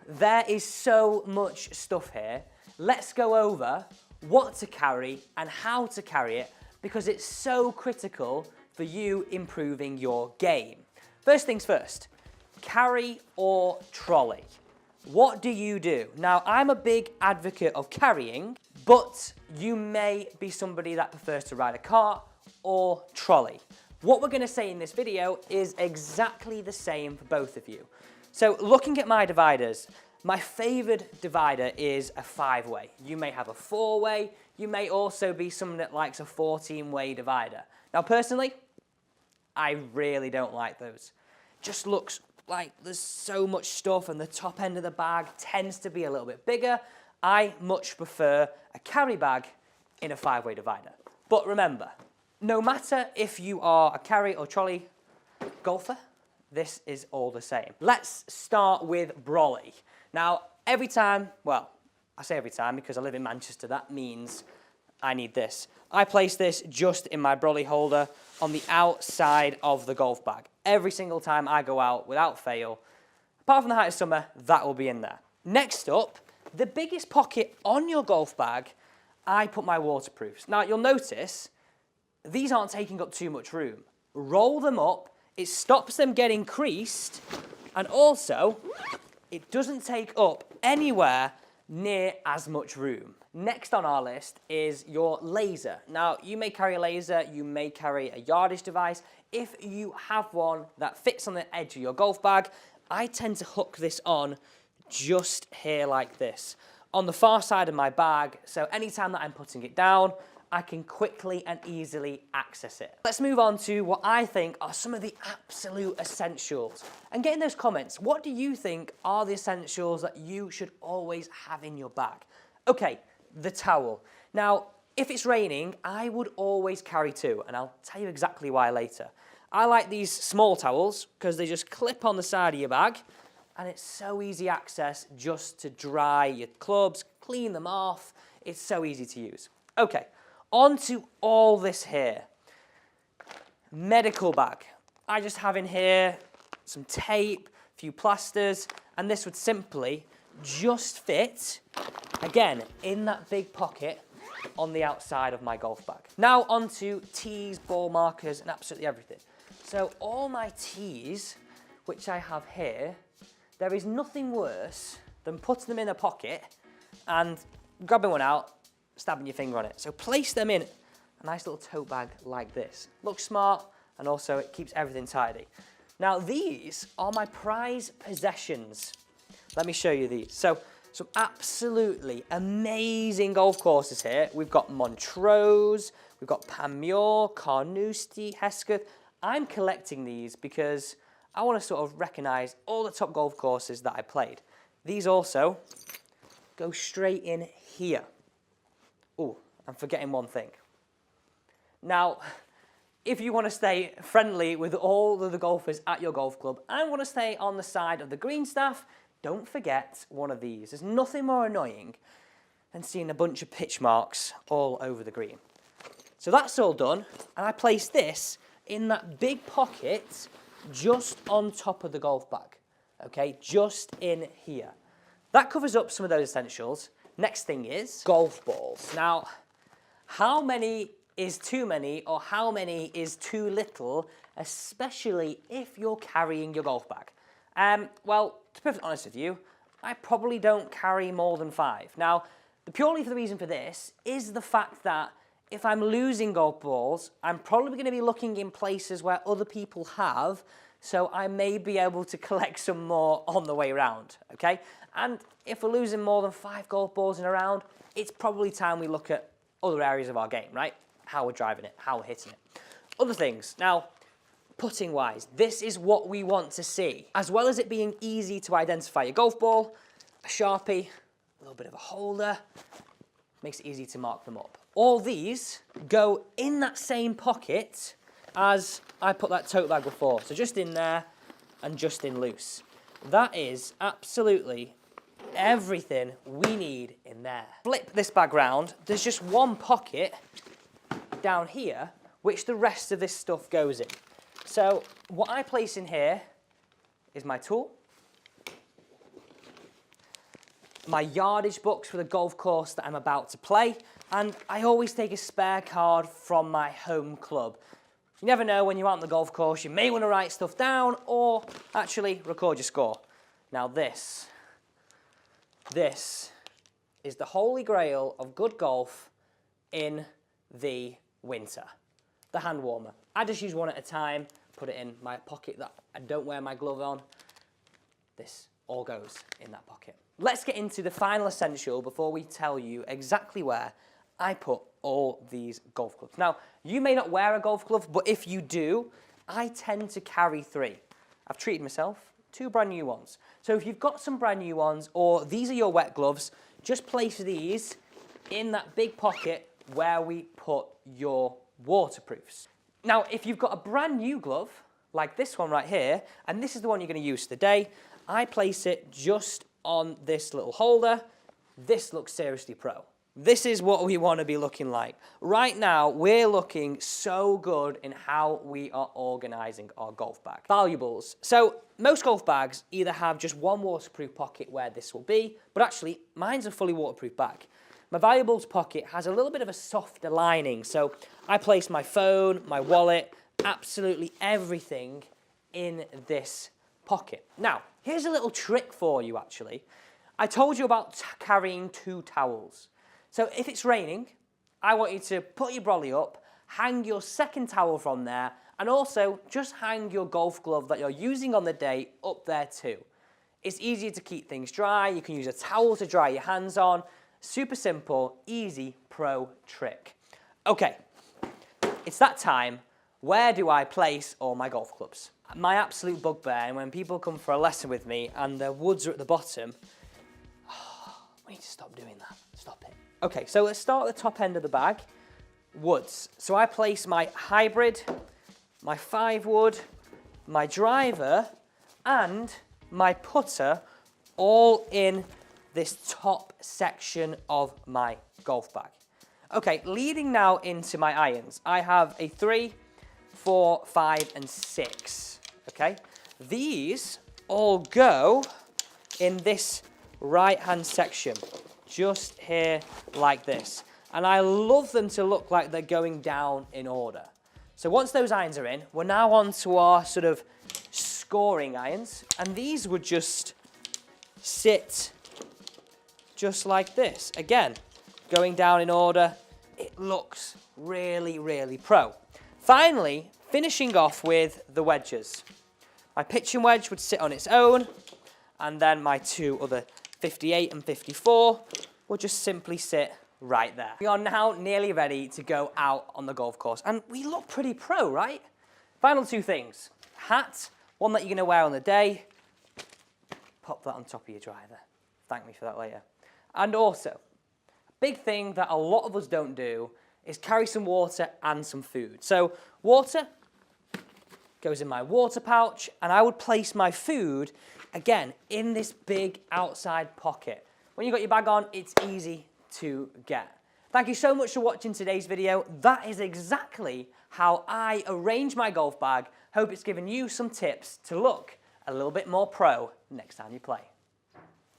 there is so much stuff here. Let's go over what to carry and how to carry it because it's so critical for you improving your game. First things first, carry or trolley. What do you do? Now, I'm a big advocate of carrying, but you may be somebody that prefers to ride a cart or trolley. What we're going to say in this video is exactly the same for both of you. So looking at my dividers, my favourite divider is a 5-way. You may have a 4-way, you may also be someone that likes a 14-way divider. Now personally, I really don't like those. Just looks like there's so much stuff and the top end of the bag tends to be a little bit bigger. I much prefer a carry bag in a 5-way divider. But remember, no matter if you are a carry or trolley golfer, this is all the same. Let's start with brolly. Now, every time, well, I say every time because I live in Manchester, that means I need this. I place this just in my brolly holder on the outside of the golf bag. Every single time I go out, without fail, apart from the height of summer, that will be in there. Next up, the biggest pocket on your golf bag, I put my waterproofs. Now, you'll notice these aren't taking up too much room. Roll them up, it stops them getting creased, and also, it doesn't take up anywhere near as much room. Next on our list is your laser. Now, you may carry a laser, you may carry a yardage device. If you have one that fits on the edge of your golf bag, I tend to hook this on just here like this, on the far side of my bag, so anytime that I'm putting it down, I can quickly and easily access it. Let's move on to what I think are some of the absolute essentials. And get in those comments, what do you think are the essentials that you should always have in your bag? Okay, the towel. Now, if it's raining, I would always carry two, and I'll tell you exactly why later. I like these small towels because they just clip on the side of your bag, and it's so easy access just to dry your clubs, clean them off. It's so easy to use. Okay. On to all this here. Medical bag. I just have in here some tape, a few plasters, and this would simply just fit, again, in that big pocket on the outside of my golf bag. Now on to tees, ball markers, and absolutely everything. So all my tees, which I have here, there is nothing worse than putting them in a pocket and grabbing one out, stabbing your finger on it. So place them in a nice little tote bag like this. Looks smart, and also it keeps everything tidy. Now these are my prize possessions. Let me show you these. So some absolutely amazing golf courses here. We've got Montrose, we've got Panmure, Carnoustie, Hesketh. I'm collecting these because I want to sort of recognise all the top golf courses that I played. These also go straight in here. Oh, I'm forgetting one thing. Now, if you want to stay friendly with all of the golfers at your golf club and want to stay on the side of the green staff, don't forget one of these. There's nothing more annoying than seeing a bunch of pitch marks all over the green. So that's all done, and I place this in that big pocket just on top of the golf bag, okay, just in here. That covers up some of those essentials. Next thing is golf balls. Now, how many is too many or how many is too little, especially if you're carrying your golf bag? Well, to be perfectly honest with you, I probably don't carry more than 5. Now, purely for the reason for this is the fact that if I'm losing golf balls, I'm probably going to be looking in places where other people have, so I may be able to collect some more on the way around, okay? And if we're losing more than 5 golf balls in a round, it's probably time we look at other areas of our game, right? How we're driving it, how we're hitting it. Other things. Now, putting wise, this is what we want to see. As well as it being easy to identify your golf ball, a Sharpie, a little bit of a holder, makes it easy to mark them up. All these go in that same pocket as I put that tote bag before. So just in there and just in loose. That is absolutely everything we need in there. Flip this bag round. There's just one pocket down here which the rest of this stuff goes in. So what I place in here is my tool, my yardage books for the golf course that I'm about to play, and I always take a spare card from my home club. You never know when you're out on the golf course, you may want to write stuff down or actually record your score. Now this is the holy grail of good golf in the winter, the hand warmer. I just use one at a time, put it in my pocket that I don't wear my glove on. This all goes in that pocket. Let's get into the final essential before we tell you exactly where I put all these golf clubs. Now, you may not wear a golf glove, but if you do, I tend to carry 3. I've treated myself 2 brand new ones. So if you've got some brand new ones, or these are your wet gloves, just place these in that big pocket where we put your waterproofs. Now, if you've got a brand new glove, like this one right here, and this is the one you're going to use today, I place it just on this little holder. This looks seriously pro. This is what we want to be looking like. Right now, we're looking so good in how we are organising our golf bag. Valuables. So most golf bags either have just one waterproof pocket where this will be, but actually mine's a fully waterproof bag. My valuables pocket has a little bit of a softer lining, so I place my phone, my wallet, absolutely everything in this pocket. Now, here's a little trick for you actually. I told you about carrying 2 towels. So if it's raining, I want you to put your brolly up, hang your second towel from there, and also just hang your golf glove that you're using on the day up there too. It's easier to keep things dry. You can use a towel to dry your hands on. Super simple, easy pro trick. Okay, it's that time. Where do I place all my golf clubs? My absolute bugbear, and when people come for a lesson with me and their woods are at the bottom, we need to stop doing that. Stop it. Okay, so let's start at the top end of the bag. Woods. So I place my hybrid, my 5-wood, my driver, and my putter all in this top section of my golf bag. Okay, leading now into my irons. I have a 3, 4, 5, and 6. Okay, these all go in this right-hand section, just here like this. And I love them to look like they're going down in order. So once those irons are in, we're now on to our sort of scoring irons. And these would just sit just like this. Again, going down in order. It looks really, really pro. Finally, finishing off with the wedges. My pitching wedge would sit on its own, and then my 2 other 58 and 54 will just simply sit right there. We are now nearly ready to go out on the golf course, and we look pretty pro, right? Final 2 things. Hat, one that you're going to wear on the day. Pop that on top of your driver. Thank me for that later. And also, a big thing that a lot of us don't do is carry some water and some food. So water goes in my water pouch, and I would place my food, again, in this big outside pocket. When you've got your bag on, it's easy to get. Thank you so much for watching today's video. That is exactly how I arrange my golf bag. Hope it's given you some tips to look a little bit more pro next time you play.